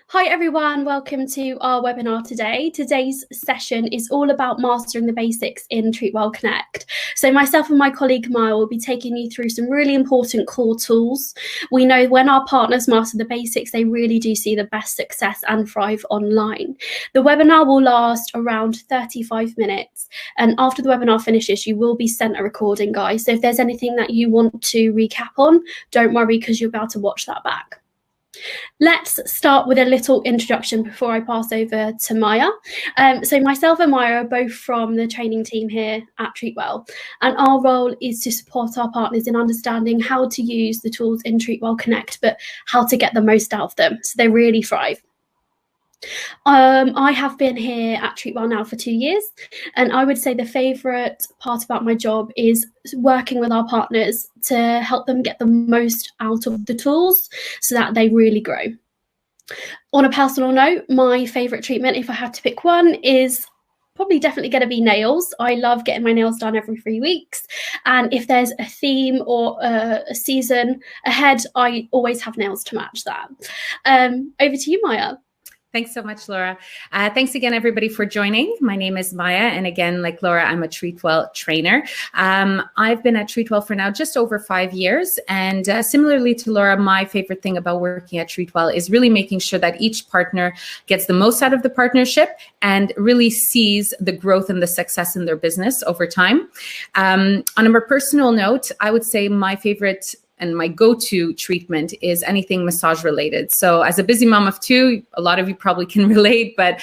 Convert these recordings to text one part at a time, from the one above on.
Hi everyone, welcome to our webinar today. Today's session is all about mastering the basics in Treatwell Connect. So myself and my colleague Maya will be taking you through some really important core tools. We know when our partners master the basics, they really do see the best success and thrive online. The webinar will last around 35 minutes, and after the webinar finishes, you will be sent a recording, guys. So if there's anything that you want to recap on, don't worry because you'll be able to watch that back. Let's start with a little introduction before I pass over to Maya. So myself and Maya are both from the training team here at Treatwell, and our role is to support our partners in understanding how to use the tools in Treatwell Connect, but how to get the most out of them so they really thrive. I have been here at Treatwell now for 2 years, and I would say the favourite part about my job is working with our partners to help them get the most out of the tools so that they really grow. On a personal note, my favourite treatment, if I had to pick one, is probably definitely going to be nails. I love getting my nails done every 3 weeks, and if there's a theme or a season ahead, I always have nails to match that. Over to you, Maya. Thanks so much, Laura. Thanks again, everybody, for joining. My name is Maya. And again, like Laura, I'm a Treatwell trainer. I've been at Treatwell for now just over 5 years. And similarly to Laura, my favorite thing about working at Treatwell is really making sure that each partner gets the most out of the partnership and really sees the growth and the success in their business over time. On a more personal note, I would say my favorite and my go-to treatment is anything massage related. So as a busy mom of 2, a lot of you probably can relate, but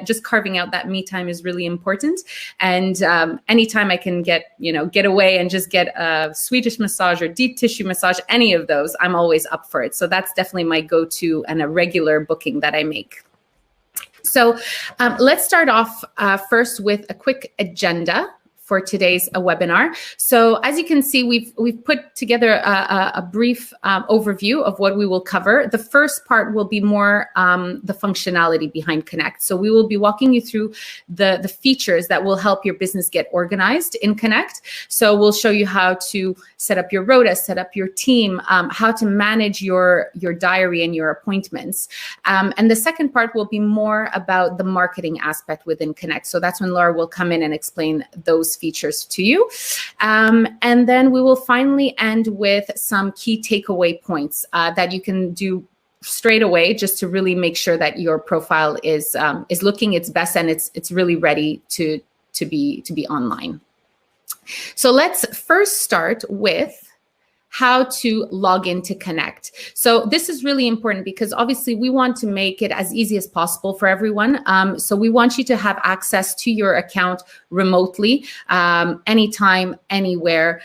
just carving out that me time is really important. And anytime I can get away and just get a Swedish massage or deep tissue massage, any of those, I'm always up for it. So that's definitely my go-to and a regular booking that I make. So let's start off first with a quick agenda for today's webinar. So as you can see, we've put together a brief overview of what we will cover. The first part will be more the functionality behind Connect. So we will be walking you through the features that will help your business get organized in Connect. So we'll show you how to set up your rotas, set up your team, how to manage your diary and your appointments. And the second part will be more about the marketing aspect within Connect. So that's when Laura will come in and explain those features to you. And then we will finally end with some key takeaway points that you can do straight away just to really make sure that your profile is looking its best and it's really ready to be online. So let's first start with how to log into Connect. So this is really important because obviously we want to make it as easy as possible for everyone. So we want you to have access to your account remotely, anytime, anywhere.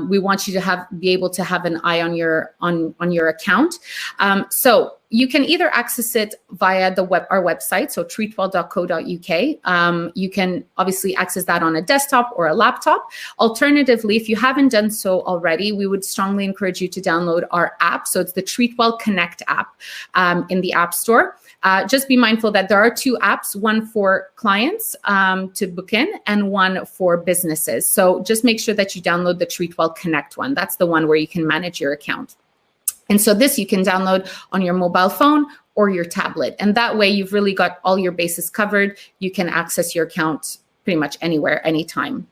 We want you to be able to have an eye on your account. So you can either access it via our website, so treatwell.co.uk. You can obviously access that on a desktop or a laptop. Alternatively, if you haven't done so already, we would strongly encourage you to download our app. So it's the Treatwell Connect app in the App Store. Just be mindful that there are 2 apps, one for clients to book in and one for businesses. So just make sure that you download the Treatwell Connect one. That's the one where you can manage your account. And so this you can download on your mobile phone or your tablet. And that way you've really got all your bases covered. You can access your account pretty much anywhere, anytime.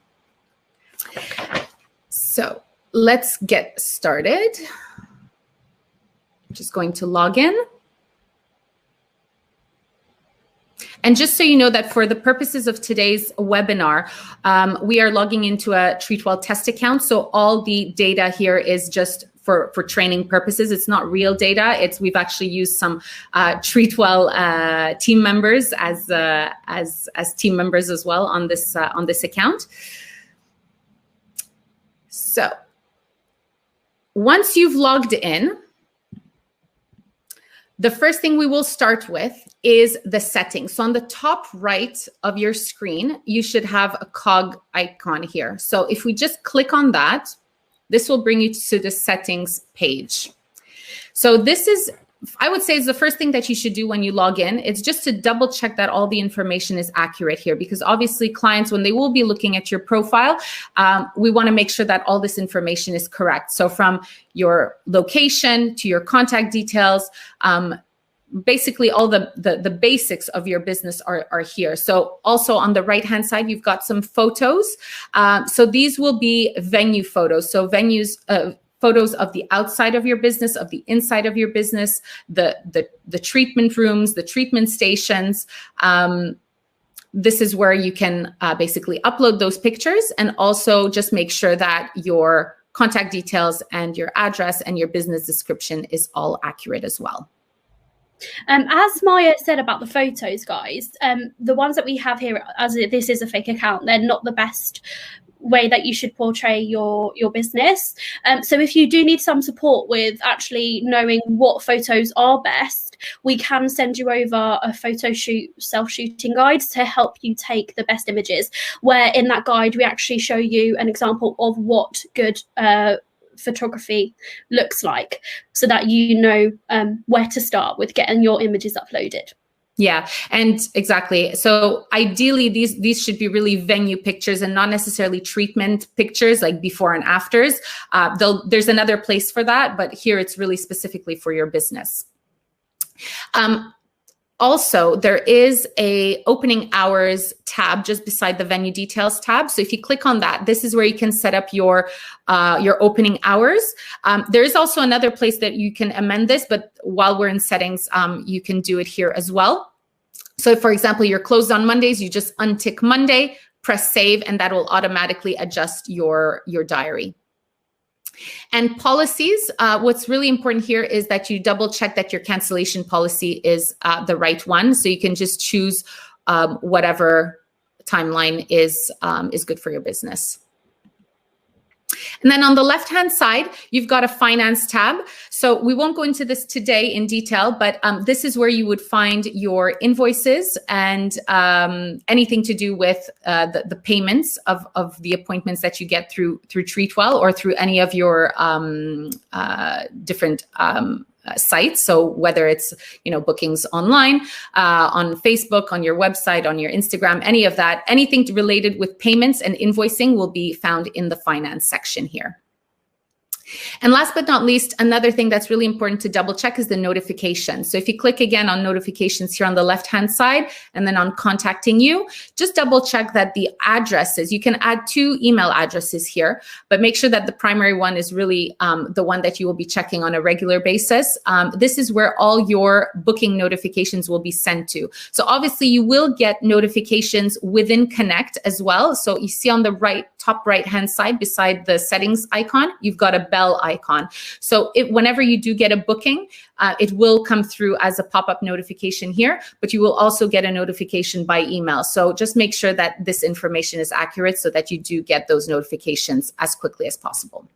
So let's get started. I'm just going to log in. And just so you know that for the purposes of today's webinar, we are logging into a Treatwell test account. So all the data here is just for training purposes. It's not real data. We've actually used some Treatwell team members as team members as well on this account. So once you've logged in, the first thing we will start with is the settings. So on the top right of your screen, you should have a cog icon here. So if we just click on that, this will bring you to the settings page. So this is, I would say, is the first thing that you should do when you log in. It's just to double check that all the information is accurate here, because obviously clients, when they will be looking at your profile, we want to make sure that all this information is correct. So from your location to your contact details, basically all the basics of your business are here. So also on the right hand side, you've got some photos. So these will be venue photos. So photos of the outside of your business, of the inside of your business, the treatment rooms, the treatment stations. This is where you can basically upload those pictures, and also just make sure that your contact details and your address and your business description is all accurate as well. As Maya said about the photos, guys, the ones that we have here, as this is a fake account, they're not the best way that you should portray your business. So if you do need some support with actually knowing what photos are best, we can send you over a photo shoot, self-shooting guide to help you take the best images, where in that guide we actually show you an example of what good photography looks like, so that you know where to start with getting your images uploaded. Yeah, and exactly. So ideally, these should be really venue pictures and not necessarily treatment pictures like before and afters. There's another place for that, but here it's really specifically for your business. Also, there is a opening hours tab just beside the venue details tab. So if you click on that, this is where you can set up your opening hours. There is also another place that you can amend this, but while we're in settings, you can do it here as well. So for example, you're closed on Mondays, you just untick Monday, press save, and that will automatically adjust your diary. And policies, what's really important here is that you double check that your cancellation policy is the right one. So you can just choose whatever timeline is good for your business. And then on the left-hand side, you've got a finance tab. So we won't go into this today in detail, but this is where you would find your invoices and anything to do with the payments of the appointments that you get through Treatwell or through any of your different sites. So whether it's, bookings online, on Facebook, on your website, on your Instagram, any of that, anything related with payments and invoicing will be found in the finance section here. And last but not least, another thing that's really important to double check is the notification. So if you click again on notifications here on the left-hand side and then on contacting you, just double check that the addresses, you can add 2 email addresses here, but make sure that the primary one is really the one that you will be checking on a regular basis. This is where all your booking notifications will be sent to. So obviously you will get notifications within Connect as well. So you see on the top right-hand side beside the settings icon, you've got a bell icon. So whenever you do get a booking, it will come through as a pop-up notification here, but you will also get a notification by email. So just make sure that this information is accurate so that you do get those notifications as quickly as possible.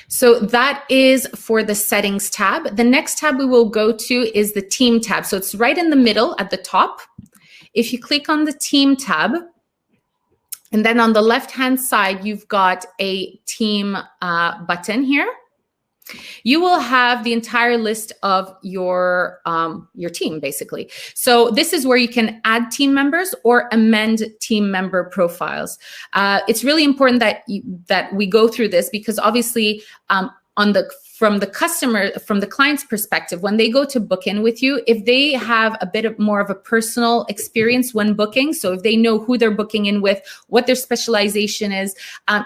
So that is for the settings tab. The next tab we will go to is the team tab. So it's right in the middle at the top. If you click on the team tab, and then on the left-hand side, you've got a team button here. You will have the entire list of your team, basically. So this is where you can add team members or amend team member profiles. It's really important that we go through this because obviously from the client's perspective, when they go to book in with you, if they have a bit more of a personal experience when booking, so if they know who they're booking in with, what their specialization is,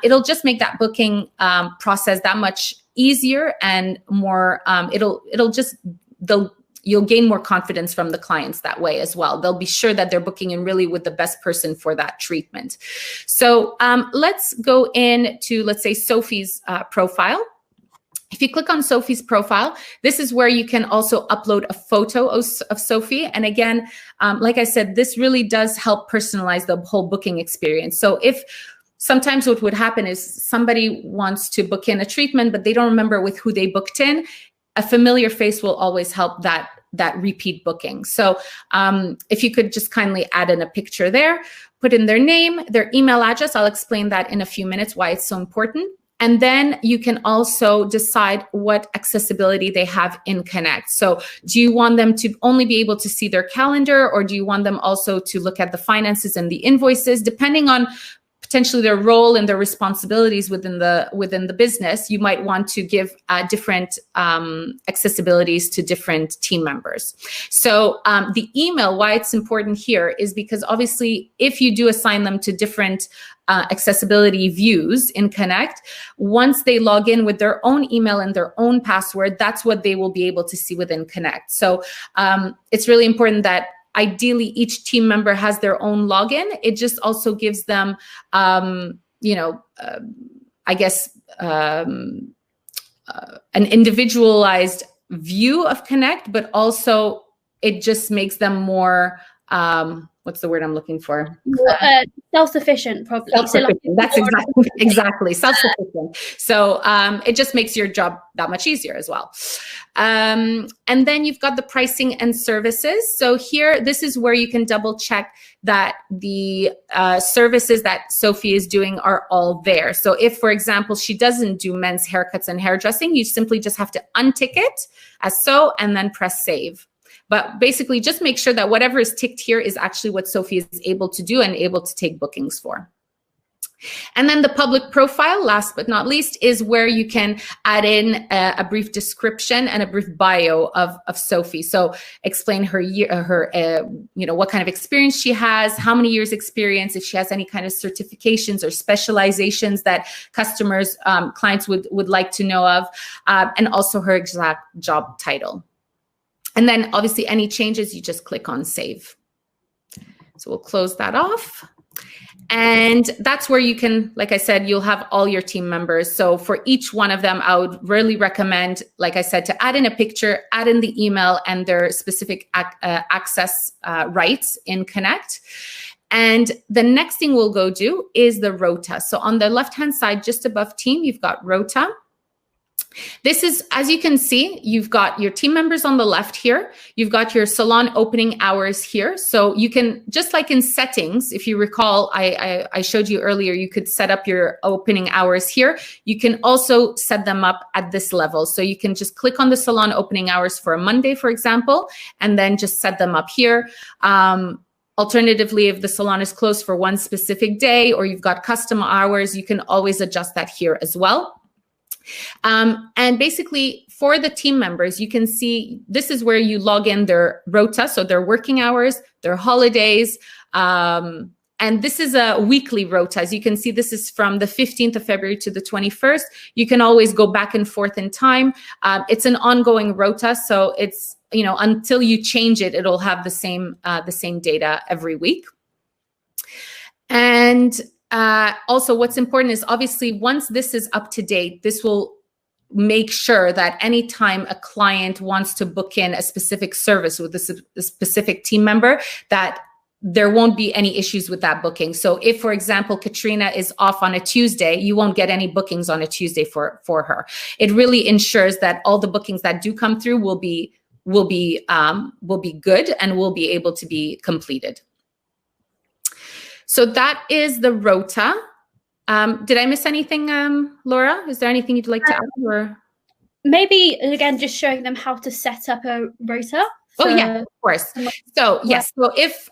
it'll just make that booking process that much easier and more. You'll gain more confidence from the clients that way as well. They'll be sure that they're booking in really with the best person for that treatment. So let's go into, let's say, Sophie's profile. If you click on Sophie's profile, this is where you can also upload a photo of Sophie. And again, like I said, this really does help personalize the whole booking experience. So sometimes what would happen is somebody wants to book in a treatment, but they don't remember with who they booked in, a familiar face will always help that repeat booking. So if you could just kindly add in a picture there, put in their name, their email address. I'll explain that in a few minutes, why it's so important. And then you can also decide what accessibility they have in Connect. So do you want them to only be able to see their calendar, or do you want them also to look at the finances and the invoices? Depending on potentially their role and their responsibilities within the business, you might want to give different accessibilities to different team members. So the email, why it's important here is because obviously if you do assign them to different accessibility views in Connect, once they log in with their own email and their own password, that's what they will be able to see within Connect. So it's really important that ideally each team member has their own login. It just also gives them, an individualized view of Connect, but also it just makes them more, what's the word I'm looking for? Self-sufficient, probably. Self-sufficient. That's exactly self-sufficient. So it just makes your job that much easier as well. And then you've got the pricing and services. So here, this is where you can double check that the services that Sophie is doing are all there. So if, for example, she doesn't do men's haircuts and hairdressing, you simply just have to untick it as so, and then press save. But basically just make sure that whatever is ticked here is actually what Sophie is able to do and able to take bookings for. And then the public profile, last but not least, is where you can add in a brief description and a brief bio of Sophie. So explain her what kind of experience she has, how many years experience, if she has any kind of certifications or specializations that customers, clients would like to know of, and also her exact job title. And then obviously any changes, you just click on save. So we'll close that off. And that's where you can, like I said, you'll have all your team members. So for each one of them, I would really recommend, like I said, to add in a picture, add in the email and their specific access rights in Connect. And the next thing we'll go do is the rota. So on the left-hand side, just above team, you've got rota. This is, as you can see, you've got your team members on the left here. You've got your salon opening hours here. So you can, just like in settings, if you recall, I showed you earlier, you could set up your opening hours here. You can also set them up at this level. So you can just click on the salon opening hours for a Monday, for example, and then just set them up here. Alternatively, if the salon is closed for one specific day or you've got custom hours, you can always adjust that here as well. And basically for the team members, you can see this is where you log in their rota, so their working hours, their holidays, and this is a weekly rota. As you can see, this is from the 15th of February to the 21st. You can always go back and forth in time. It's an ongoing rota, so it's, until you change it, it'll have the same data every week. And also what's important is obviously once this is up to date, this will make sure that anytime a client wants to book in a specific service with a specific team member, that there won't be any issues with that booking. So if, for example, Katrina is off on a Tuesday, you won't get any bookings on a Tuesday for her. It really ensures that all the bookings that do come through will be good and will be able to be completed. So that is the rota. Did I miss anything, Laura? Is there anything you'd like to add? Or? Maybe, again, just showing them how to set up a rota. Oh, yeah, of course. So, yes. So if,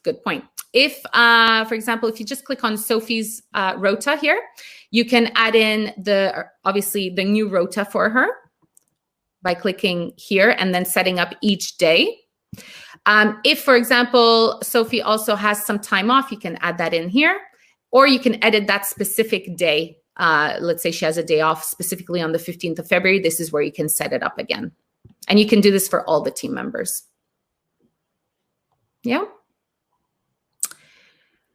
good point. If, for example, if you just click on Sophie's rota here, you can add in obviously the new rota for her by clicking here and then setting up each day. If, for example, Sophie also has some time off, you can add that in here, or you can edit that specific day. Let's say she has a day off specifically on the 15th of February. This is where you can set it up again. And you can do this for all the team members. Yeah.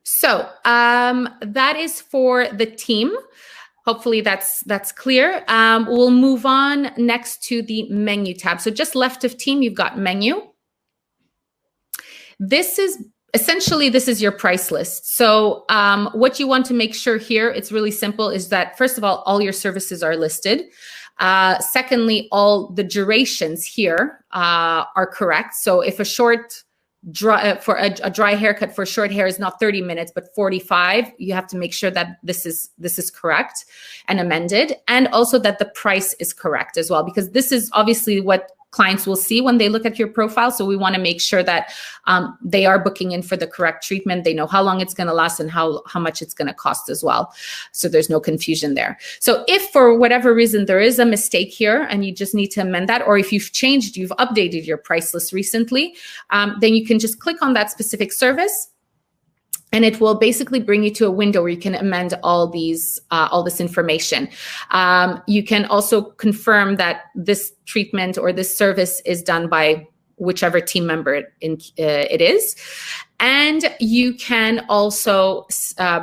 So that is for the team. Hopefully that's clear. We'll move on next to the menu tab. So just left of team, you've got menu. This is your price list. So what you want to make sure here, it's really simple, is that first of all your services are listed. Secondly, all the durations here are correct. So if a dry haircut for short hair is not 30 minutes, but 45, you have to make sure that this is correct and amended, and also that the price is correct as well, because this is obviously what clients will see when they look at your profile. So we want to make sure that they are booking in for the correct treatment. They know how long it's going to last and how much it's going to cost as well. So there's no confusion there. So if for whatever reason there is a mistake here and you just need to amend that, or if you've updated your price list recently, then you can just click on that specific service. And it will basically bring you to a window where you can amend all this information. You can also confirm that this treatment or this service is done by whichever team member it is. And you can also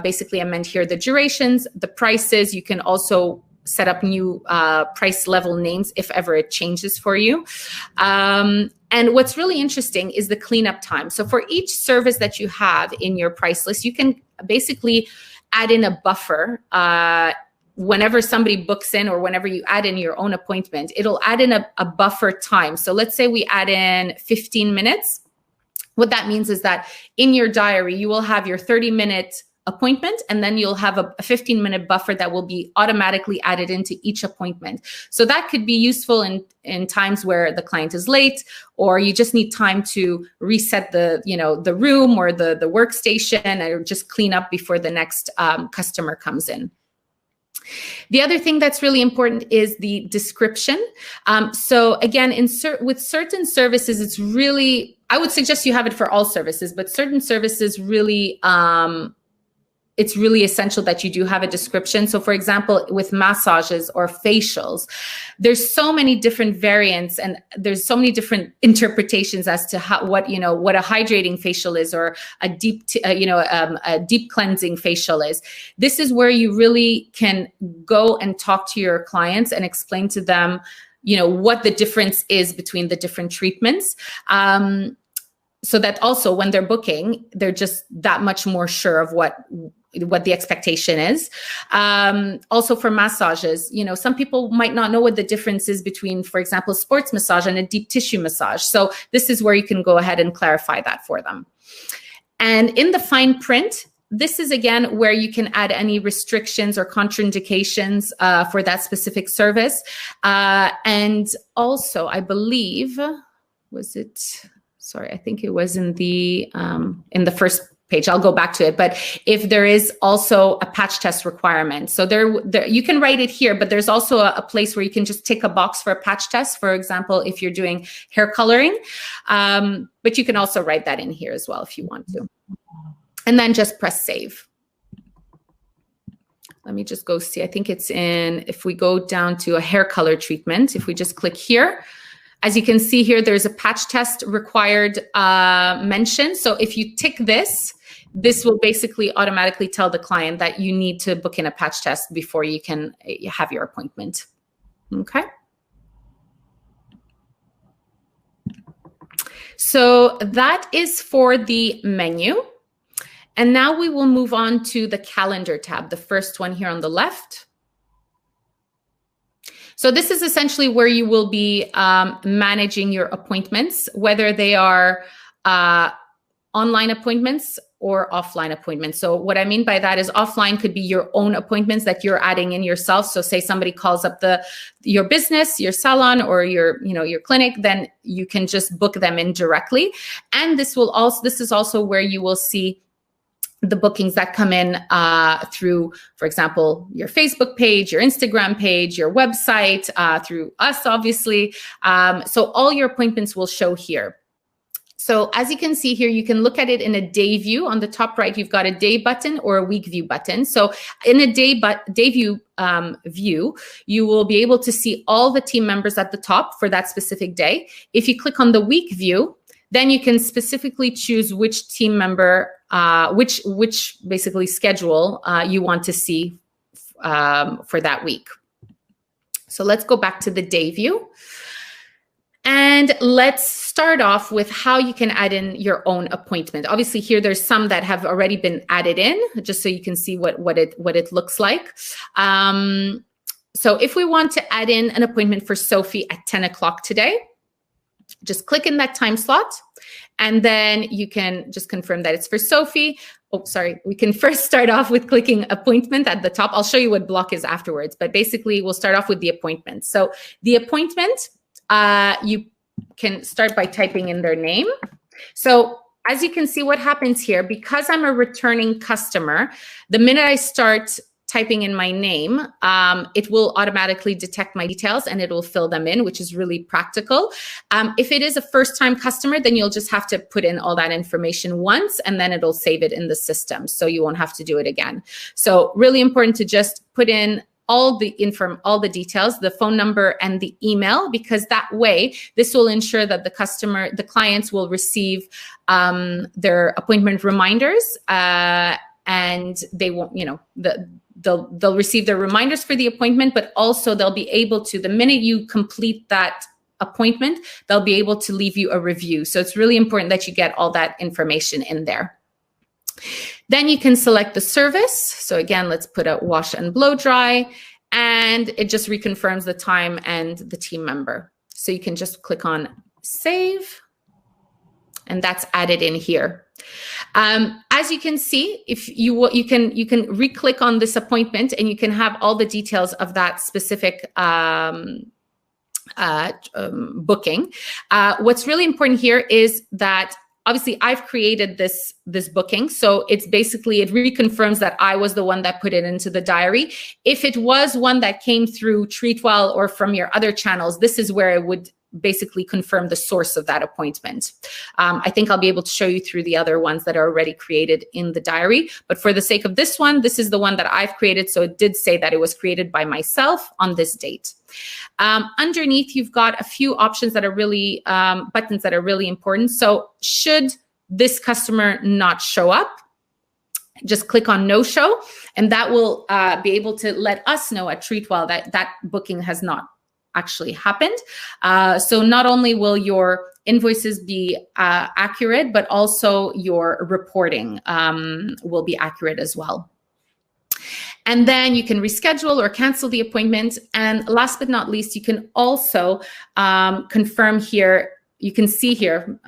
basically amend here the durations, the prices. You can also set up new price level names if ever it changes for you. And what's really interesting is the cleanup time. So for each service that you have in your price list, you can basically add in a buffer. Whenever somebody books in or whenever you add in your own appointment, it'll add in a buffer time. So let's say we add in 15 minutes. What that means is that in your diary, you will have your 30-minute appointment, and then you'll have a 15-minute buffer that will be automatically added into each appointment. So that could be useful in times where the client is late, or you just need time to reset the room or the workstation, or just clean up before the next customer comes in. The other thing that's really important is the description. So again, with certain services, it's really, I would suggest you have it for all services, but certain services really, it's really essential that you do have a description. So for example, with massages or facials, there's so many different variants and there's so many different interpretations as to what a hydrating facial is, or a deep cleansing facial is. This is where you really can go and talk to your clients and explain to them, what the difference is between the different treatments. So that also when they're booking, they're just that much more sure of what the expectation is. Also for massages, some people might not know what the difference is between, for example, sports massage and a deep tissue massage. So this is where you can go ahead and clarify that for them. And in the fine print, this is again where you can add any restrictions or contraindications for that specific service. And also, I believe, I think it was in the first page. I'll go back to it. But if there is also a patch test requirement, so there you can write it here, but there's also a place where you can just tick a box for a patch test. For example, if you're doing hair coloring, but you can also write that in here as well if you want to. And then just press save. Let me just go see. I think it's if we go down to a hair color treatment, if we just click here, as you can see here, there's a patch test required mention. So if you tick this will basically automatically tell the client that you need to book in a patch test before you can have your appointment. Okay. So that is for the menu. And now we will move on to the calendar tab, the first one here on the left. So this is essentially where you will be managing your appointments, whether they are online appointments or offline appointments. So what I mean by that is offline could be your own appointments that you're adding in yourself. So say somebody calls up your business, your salon, or your clinic, then you can just book them in directly. And this is also where you will see the bookings that come in through, for example, your Facebook page, your Instagram page, your website, through us, obviously. So all your appointments will show here. So as you can see here, you can look at it in a day view. On the top right, you've got a day button or a week view button. So in a day view view, you will be able to see all the team members at the top for that specific day. If you click on the week view, then you can specifically choose which team member, which basically schedule you want to see for that week. So let's go back to the day view. And let's start off with how you can add in your own appointment. Obviously here, there's some that have already been added in, just so you can see what it looks like. So if we want to add in an appointment for Sophie at 10 o'clock today, just click in that time slot, and then you can just confirm that it's for Sophie. Oh, sorry. We can first start off with clicking appointment at the top. I'll show you what block is afterwards, but basically we'll start off with the appointment. So the appointment, you can start by typing in their name. So as you can see, what happens here, because I'm a returning customer, the minute I start typing in my name, it will automatically detect my details and it will fill them in, which is really practical. If it is a first-time customer, then you'll just have to put in all that information once and then it'll save it in the system. So you won't have to do it again. So really important to just put in all the details, the phone number and the email, because that way, this will ensure that the clients will receive their appointment reminders, and they won't, they'll receive their reminders for the appointment, but also they'll be able to, the minute you complete that appointment, they'll be able to leave you a review. So it's really important that you get all that information in there. Then you can select the service. So again, let's put a wash and blow dry, and it just reconfirms the time and the team member. So you can just click on save, and that's added in here. As you can see, if you can re-click on this appointment and you can have all the details of that specific booking. What's really important here is that obviously I've created this booking. So it's basically, it reconfirms that I was the one that put it into the diary. If it was one that came through Treatwell or from your other channels, this is where it would basically confirm the source of that appointment. I think I'll be able to show you through the other ones that are already created in the diary. But for the sake of this one, this is the one that I've created. So it did say that it was created by myself on this date. Underneath, you've got a few options that are really, buttons that are really important. So should this customer not show up, just click on no show, and that will be able to let us know at Treatwell that that booking has not actually happened. So not only will your invoices be accurate, but also your reporting will be accurate as well. And then you can reschedule or cancel the appointment. And last but not least, you can also confirm here, you can see here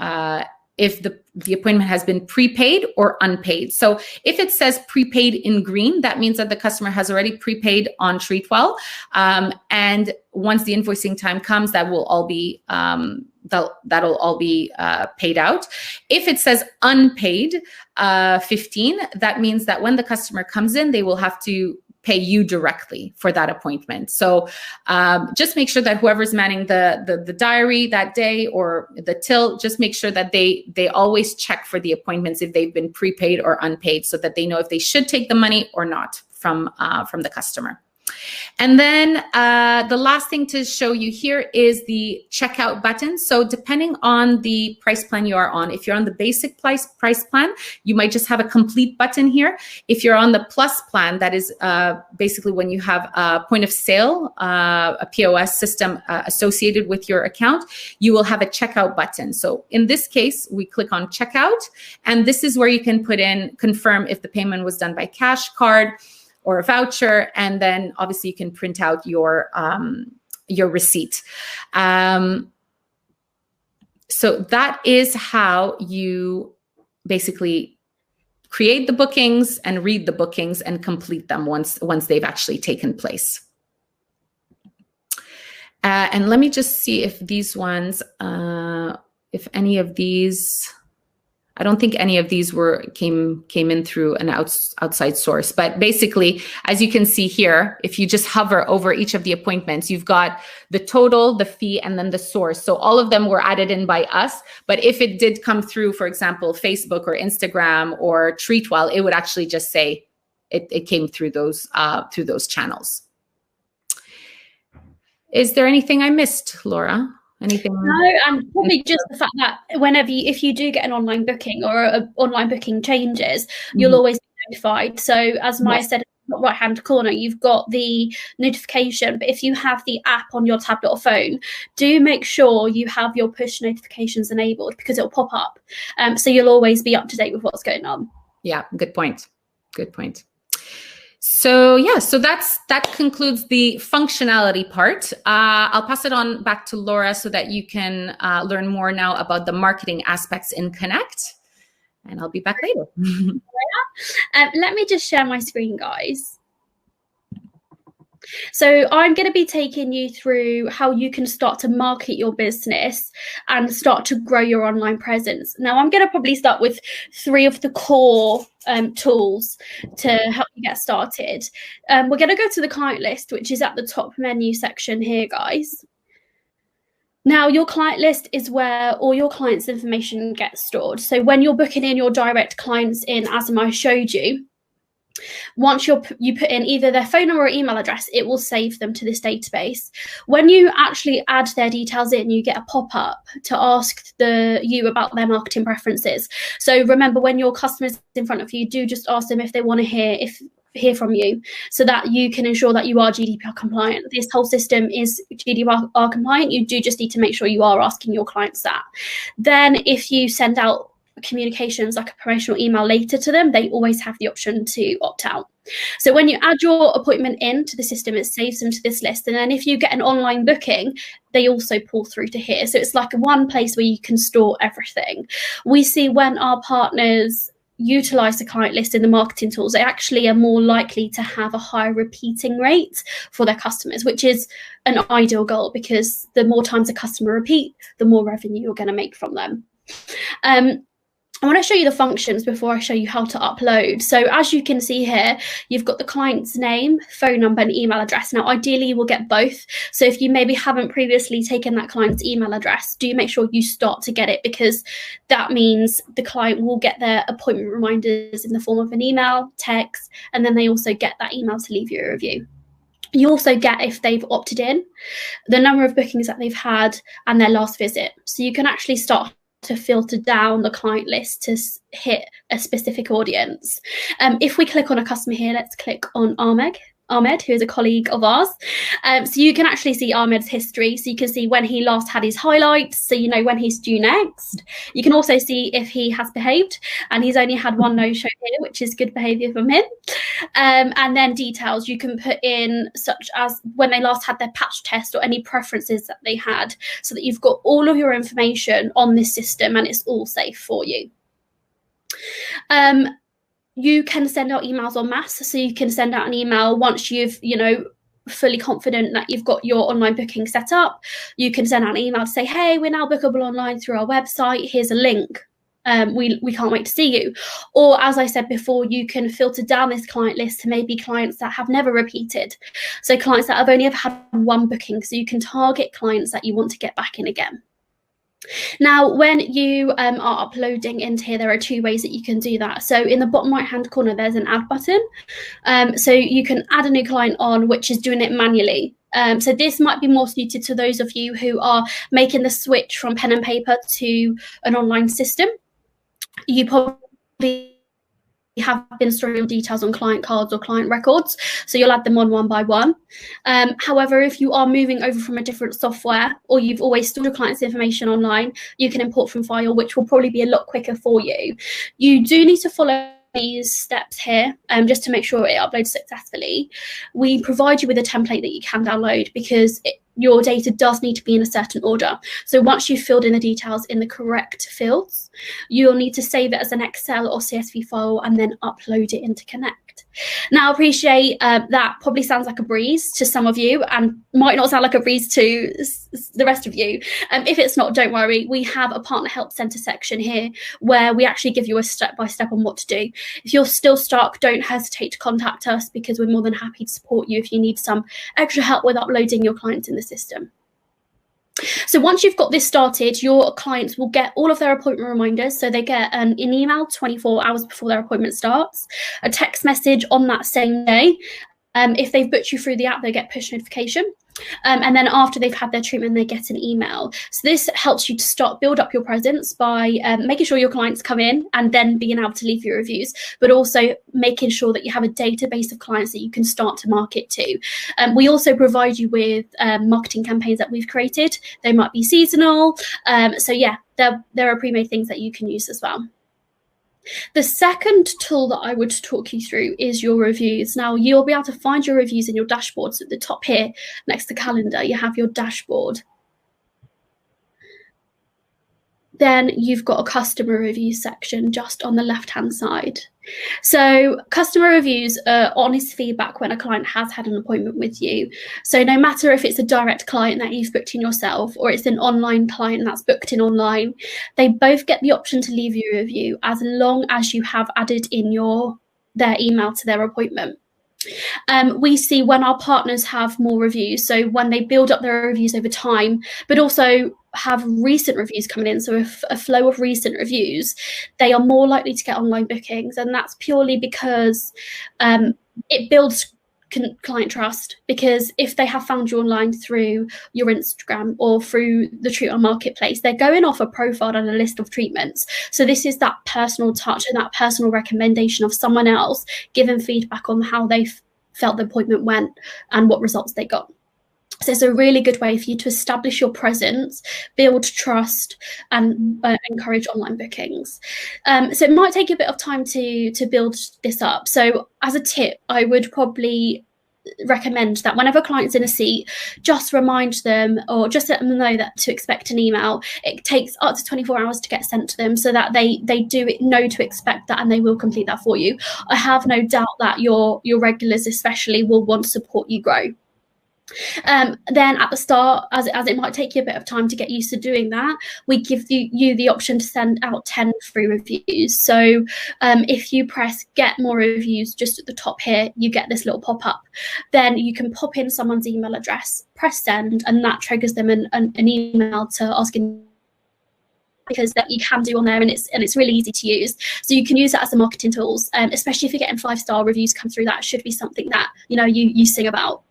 if the appointment has been prepaid or unpaid. So if it says prepaid in green, that means that the customer has already prepaid on Treatwell. And once the invoicing time comes, that will all be that'll all be paid out. If it says unpaid 15, that means that when the customer comes in, they will have to pay you directly for that appointment. So just make sure that whoever's manning the diary that day or the till, just make sure that they always check for the appointments if they've been prepaid or unpaid, so that they know if they should take the money or not from the customer. And then the last thing to show you here is the checkout button. So depending on the price plan you are on, if you're on the basic price plan, you might just have a complete button here. If you're on the plus plan, that is basically when you have a point of sale, a POS system associated with your account, you will have a checkout button. So in this case, we click on checkout, and this is where you can put in, confirm if the payment was done by cash, card, or a voucher, and then obviously you can print out your receipt. So that is how you basically create the bookings and read the bookings and complete them once they've actually taken place. And let me just see if these ones, if any of these, I don't think any of these came in through an outside source. But basically, as you can see here, if you just hover over each of the appointments, you've got the total, the fee, and then the source. So all of them were added in by us. But if it did come through, for example, Facebook or Instagram or Treatwell, it would actually just say it came through those channels. Is there anything I missed, Laura? Anything? No, and probably just the fact that if you do get an online booking or an online booking changes, you'll always be notified. So as Maya said, in the right-hand corner, you've got the notification. But if you have the app on your tablet or phone, do make sure you have your push notifications enabled, because it'll pop up. So you'll always be up to date with what's going on. Yeah, good point. Good point. So yeah, so that concludes the functionality part. I'll pass it on back to Laura so that you can learn more now about the marketing aspects in Connect, and I'll be back later. Let me just share my screen, guys. So I'm going to be taking you through how you can start to market your business and start to grow your online presence. Now, I'm going to probably start with 3 of the core tools to help you get started. We're going to go to the client list, which is at the top menu section here, guys. Now, your client list is where all your clients' information gets stored. So when you're booking in your direct clients in, as I showed you, once you put in either their phone number or email address, it will save them to this database. When you actually add their details in, you get a pop-up to ask you about their marketing preferences. So remember, when your customer's in front of you, do just ask them if they want to hear from you, so that you can ensure that you are GDPR compliant. This whole system is GDPR compliant. You do just need to make sure you are asking your clients that. Then if you send out communications like a promotional email later to them, they always have the option to opt out. So when you add your appointment into the system, it saves them to this list. And then if you get an online booking, they also pull through to here. So it's like one place where you can store everything. We see when our partners utilize the client list in the marketing tools, they actually are more likely to have a higher repeating rate for their customers, which is an ideal goal, because the more times a customer repeat, the more revenue you're going to make from them. I want to show you the functions before I show you how to upload. So as you can see here, you've got the client's name, phone number, and email address. Now, ideally, you will get both. So if you maybe haven't previously taken that client's email address, do make sure you start to get it, because that means the client will get their appointment reminders in the form of an email, text, and then they also get that email to leave you a review. You also get, if they've opted in, the number of bookings that they've had and their last visit. So you can actually start to filter down the client list to hit a specific audience. If we click on a customer here, let's click on Ahmed, who is a colleague of ours. So you can actually see Ahmed's history. So you can see when he last had his highlights, so you know when he's due next. You can also see if he has behaved, and he's only had 1 no-show here, which is good behavior from him. And then details you can put in, such as when they last had their patch test or any preferences that they had, so that you've got all of your information on this system and it's all safe for you. You can send out emails en masse. So you can send out an email once you've, fully confident that you've got your online booking set up. You can send out an email to say, hey, we're now bookable online through our website. Here's a link. We can't wait to see you. Or, as I said before, you can filter down this client list to maybe clients that have never repeated. So clients that have only ever had 1 booking. So you can target clients that you want to get back in again. Now, when you are uploading into here, there are 2 ways that you can do that. So in the bottom right hand corner, there's an add button. So you can add a new client on, which is doing it manually. So this might be more suited to those of you who are making the switch from pen and paper to an online system. You probably have been storing your details on client cards or client records, so you'll add them on 1 by 1. However, if you are moving over from a different software, or you've always stored your client's information online, you can import from file, which will probably be a lot quicker for you. You do need to follow these steps here just to make sure it uploads successfully. We provide you with a template that you can download, because your data does need to be in a certain order. So once you've filled in the details in the correct fields, you'll need to save it as an Excel or CSV file and then upload it into Connect. Now, I appreciate that probably sounds like a breeze to some of you and might not sound like a breeze to the rest of you. If it's not, don't worry. We have a partner help center section here where we actually give you a step-by-step on what to do. If you're still stuck, don't hesitate to contact us, because we're more than happy to support you if you need some extra help with uploading your clients in the system. So once you've got this started, your clients will get all of their appointment reminders. So they get an email 24 hours before their appointment starts, a text message on that same day. If they've booked you through the app, they get push notification. And then after they've had their treatment, they get an email. So this helps you to build up your presence by making sure your clients come in and then being able to leave your reviews, but also making sure that you have a database of clients that you can start to market to. We also provide you with marketing campaigns that we've created. They might be seasonal. So yeah, there are pre-made things that you can use as well. The second tool that I would talk you through is your reviews. Now, you'll be able to find your reviews in your dashboard. So at the top here, next to calendar, you have your dashboard. then you've got a customer review section just on the left-hand side. So customer reviews are honest feedback when a client has had an appointment with you. So no matter if it's a direct client that you've booked in yourself or it's an online client that's booked in online, they both get the option to leave you a review as long as you have added in their email to their appointment. We see when our partners have more reviews, so when they build up their reviews over time, but also have recent reviews coming in, so a flow of recent reviews, they are more likely to get online bookings. And that's purely because it builds client trust, because if they have found you online through your Instagram or through the Treatwell marketplace, they're going off a profile and a list of treatments. So this is that personal touch and that personal recommendation of someone else giving feedback on how they felt the appointment went and what results they got. So it's a really good way for you to establish your presence, build trust, and encourage online bookings. So it might take a bit of time to build this up. So as a tip, I would probably recommend that whenever a client's in a seat, just remind them or just let them know that to expect an email. It takes up to 24 hours to get sent to them, so that they know to expect that, and they will complete that for you. I have no doubt that your regulars especially will want to support you grow. Then at the start, as it might take you a bit of time to get used to doing that, we give you the option to send out 10 free reviews. So if you press get more reviews just at the top here, you get this little pop-up. Then you can pop in someone's email address, press send, and that triggers them an email to asking, because that you can do on there, and it's really easy to use. So you can use that as a marketing tools, especially if you're getting 5-star reviews come through. That should be something that you sing about.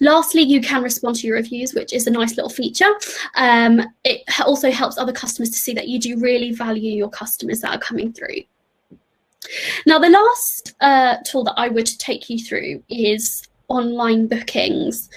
Lastly, you can respond to your reviews, which is a nice little feature. It also helps other customers to see that you do really value your customers that are coming through. Now, the last tool that I would take you through is online bookings.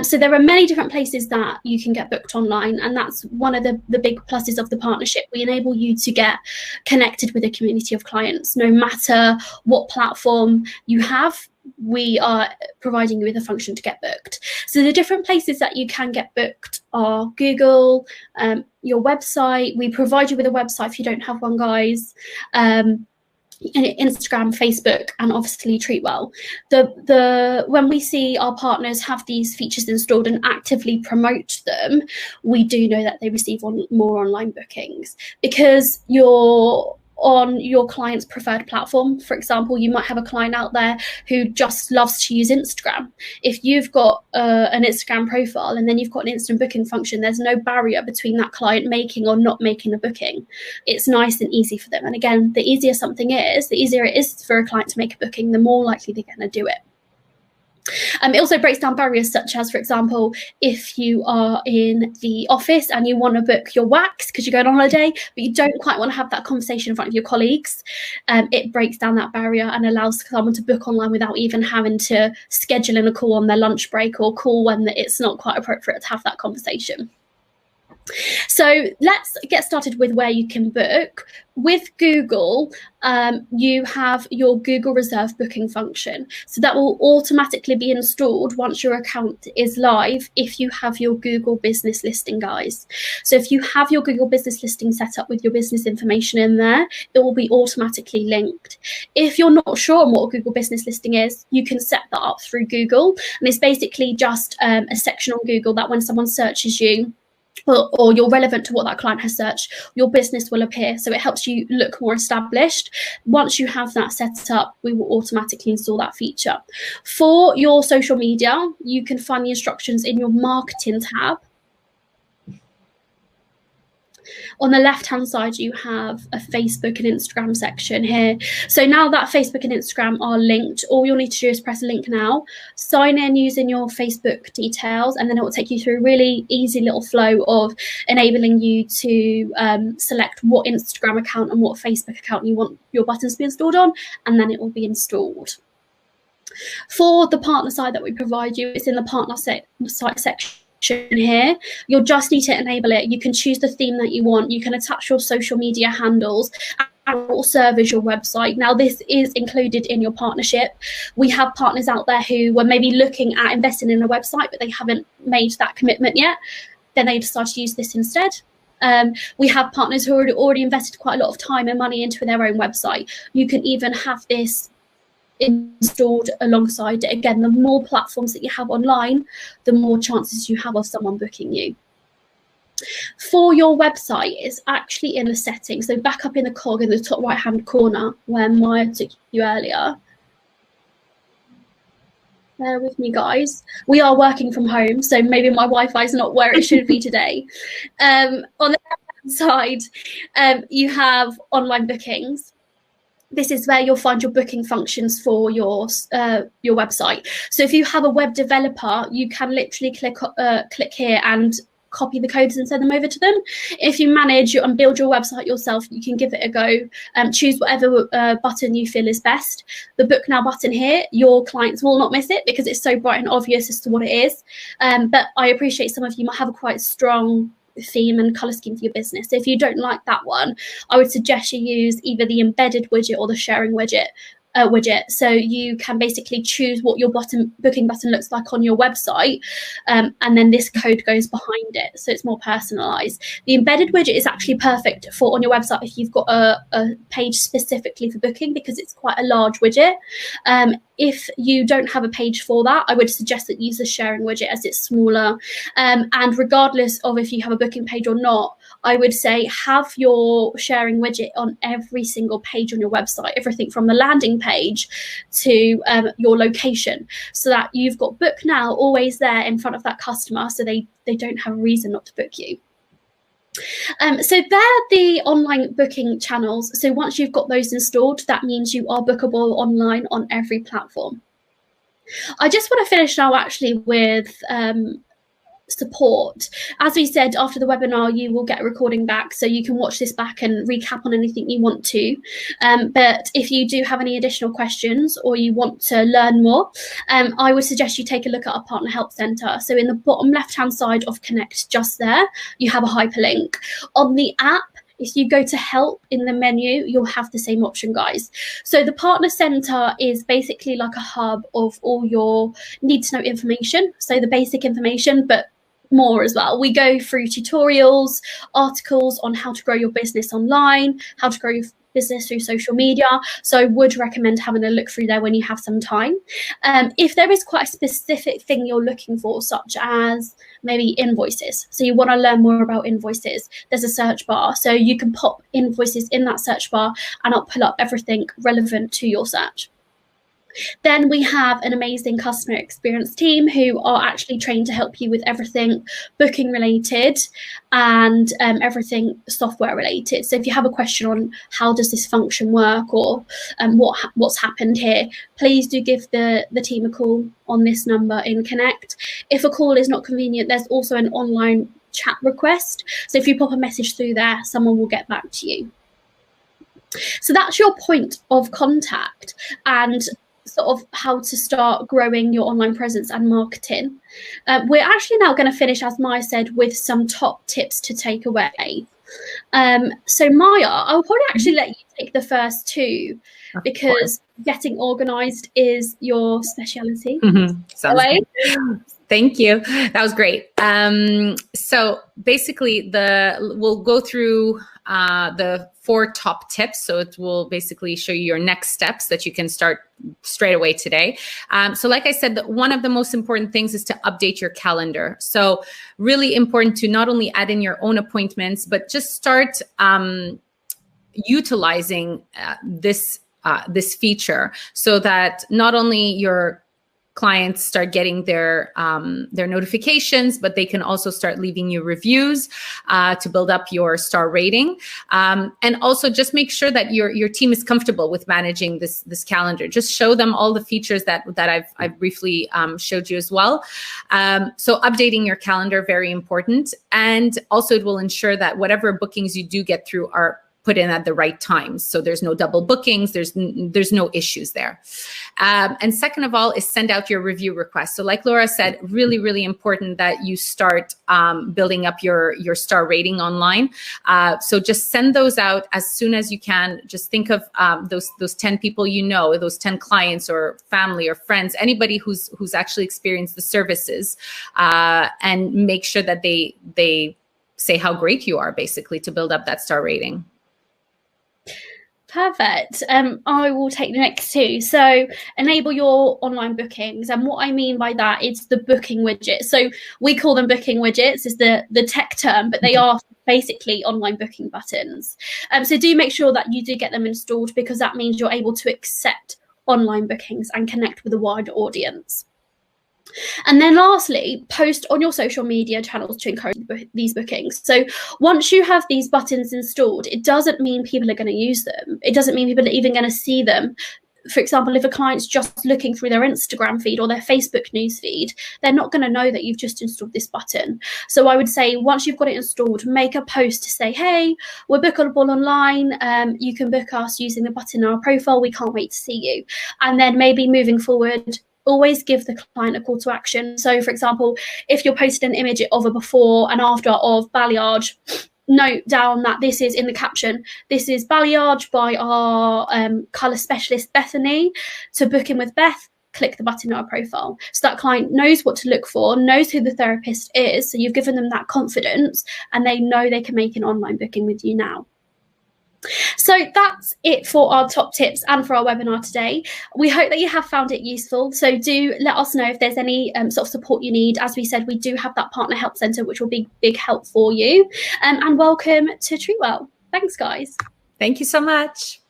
So there are many different places that you can get booked online, and that's one of the big pluses of the partnership. We enable you to get connected with a community of clients. No matter what platform you have, we are providing you with a function to get booked. So the different places that you can get booked are Google, your website. We provide you with a website if you don't have one, guys. Instagram, Facebook, and obviously Treatwell. When we see our partners have these features installed and actively promote them, we do know that they receive more online bookings, because you're on your client's preferred platform. For example, you might have a client out there who just loves to use Instagram. If you've got an Instagram profile and then you've got an instant booking function, there's no barrier between that client making or not making a booking. It's nice and easy for them. And again, the easier something is, the easier it is for a client to make a booking, the more likely they're going to do it. It also breaks down barriers such as, for example, if you are in the office and you want to book your wax because you're going on holiday, but you don't quite want to have that conversation in front of your colleagues, it breaks down that barrier and allows someone to book online without even having to schedule in a call on their lunch break or call when it's not quite appropriate to have that conversation. So let's get started with where you can book. With Google, you have your Google Reserve booking function. So that will automatically be installed once your account is live if you have your Google business listing, guys. So if you have your Google business listing set up with your business information in there, it will be automatically linked. If you're not sure on what a Google business listing is, you can set that up through Google. And it's basically just a section on Google that when someone searches you, or you're relevant to what that client has searched, your business will appear. So it helps you look more established. Once you have that set up, we will automatically install that feature. For your social media, you can find the instructions in your marketing tab. On the left-hand side, you have a Facebook and Instagram section here. So now that Facebook and Instagram are linked, all you'll need to do is press link now, sign in using your Facebook details, and then it will take you through a really easy little flow of enabling you to select what Instagram account and what Facebook account you want your buttons to be installed on, and then it will be installed. For the partner side that we provide you, it's in the partner site section here. You'll just need to enable it. You can choose the theme that you want. You can attach your social media handles, and it will serve as your website. Now, this is included in your partnership. We have partners out there who were maybe looking at investing in a website, but they haven't made that commitment yet. Then they decide to use this instead. We have partners who already invested quite a lot of time and money into their own website. You can even have this installed alongside it. Again, the more platforms that you have online, the more chances you have of someone booking you. For your website, it's actually in the settings. So back up in the cog in the top right hand corner where Maya took you earlier. Bear with me, guys. We are working from home, so maybe my Wi-Fi is not where it should be today. On the left-hand side, you have online bookings. This is where you'll find your booking functions for your website. So if you have a web developer, you can literally click here and copy the codes and send them over to them. If you manage and build your website yourself, you can give it a go. Choose whatever button you feel is best. The book now button here, your clients will not miss it because it's so bright and obvious as to what it is. But I appreciate some of you might have a quite strong theme and color scheme for your business. So if you don't like that one, I would suggest you use either the embedded widget or the sharing widget. So you can basically choose what your booking button looks like on your website, and then this code goes behind it, so it's more personalized. The embedded widget is actually perfect for on your website if you've got a page specifically for booking, because it's quite a large widget. If you don't have a page for that, I would suggest that you use the sharing widget as it's smaller. And regardless of if you have a booking page or not, I would say have your sharing widget on every single page on your website, everything from the landing page to your location, so that you've got book now always there in front of that customer, so they don't have a reason not to book you. So they're the online booking channels. So once you've got those installed, that means you are bookable online on every platform. I just want to finish now actually with support. As we said, after the webinar, you will get a recording back, so you can watch this back and recap on anything you want to. But if you do have any additional questions or you want to learn more, I would suggest you take a look at our Partner Help Centre. So in the bottom left-hand side of Connect, just there, you have a hyperlink. On the app, if you go to help in the menu, you'll have the same option, guys. So the Partner Centre is basically like a hub of all your need to know information. So the basic information, but more as well. We go through tutorials, articles on how to grow your business online, how to grow your business through social media. So I would recommend having a look through there when you have some time. If there is quite a specific thing you're looking for, such as maybe invoices, so you want to learn more about invoices, there's a search bar. So you can pop invoices in that search bar and it'll pull up everything relevant to your search. Then we have an amazing customer experience team who are actually trained to help you with everything booking related and everything software related. So if you have a question on how does this function work or what's happened here, please do give the team a call on this number in Connect. If a call is not convenient, there's also an online chat request. So if you pop a message through there, someone will get back to you. So that's your point of contact and sort of how to start growing your online presence and marketing. We're actually now going to finish, as Maya said, with some top tips to take away. So Maya, I'll probably actually let you take the first two because getting organized is your speciality. Sounds good. Thank you. That was great. So basically we'll go through the 4 top tips. So it will basically show you your next steps that you can start straight away today. So like I said, one of the most important things is to update your calendar. So really important to not only add in your own appointments, but just start utilizing this feature so that not only your clients start getting their notifications, but they can also start leaving you reviews to build up your star rating. And also just make sure that your team is comfortable with managing this calendar. Just show them all the features that I've briefly showed you as well. So updating your calendar, very important. And also it will ensure that whatever bookings you do get through are put in at the right times. So there's no double bookings, there's no issues there. And second of all is send out your review requests. So like Laura said, really, really important that you start building up your star rating online. So just send those out as soon as you can. Just think of those 10 people you know, those 10 clients or family or friends, anybody who's actually experienced the services, and make sure that they say how great you are, basically, to build up that star rating. Perfect. I will take the next two. So enable your online bookings. And what I mean by that is the booking widget. So we call them booking widgets, is the tech term, but they are basically online booking buttons. So do make sure that you do get them installed, because that means you're able to accept online bookings and connect with a wider audience. And then lastly, post on your social media channels to encourage these bookings. So once you have these buttons installed, it doesn't mean people are going to use them. It doesn't mean people are even going to see them. For example, if a client's just looking through their Instagram feed or their Facebook newsfeed, they're not going to know that you've just installed this button. So I would say, once you've got it installed, make a post to say, hey, we're bookable online. You can book us using the button in our profile. We can't wait to see you. And then maybe moving forward, always give the client a call to action. So for example, if you're posting an image of a before and after of balayage, note down that this is in the caption, this is balayage by our colour specialist Bethany. To book in with Beth, click the button in our profile. So that client knows what to look for, knows who the therapist is. So you've given them that confidence and they know they can make an online booking with you now. So that's it for our top tips and for our webinar today. We hope that you have found it useful. So do let us know if there's any sort of support you need. As we said, we do have that partner help centre, which will be big help for you. And welcome to Treatwell. Thanks, guys. Thank you so much.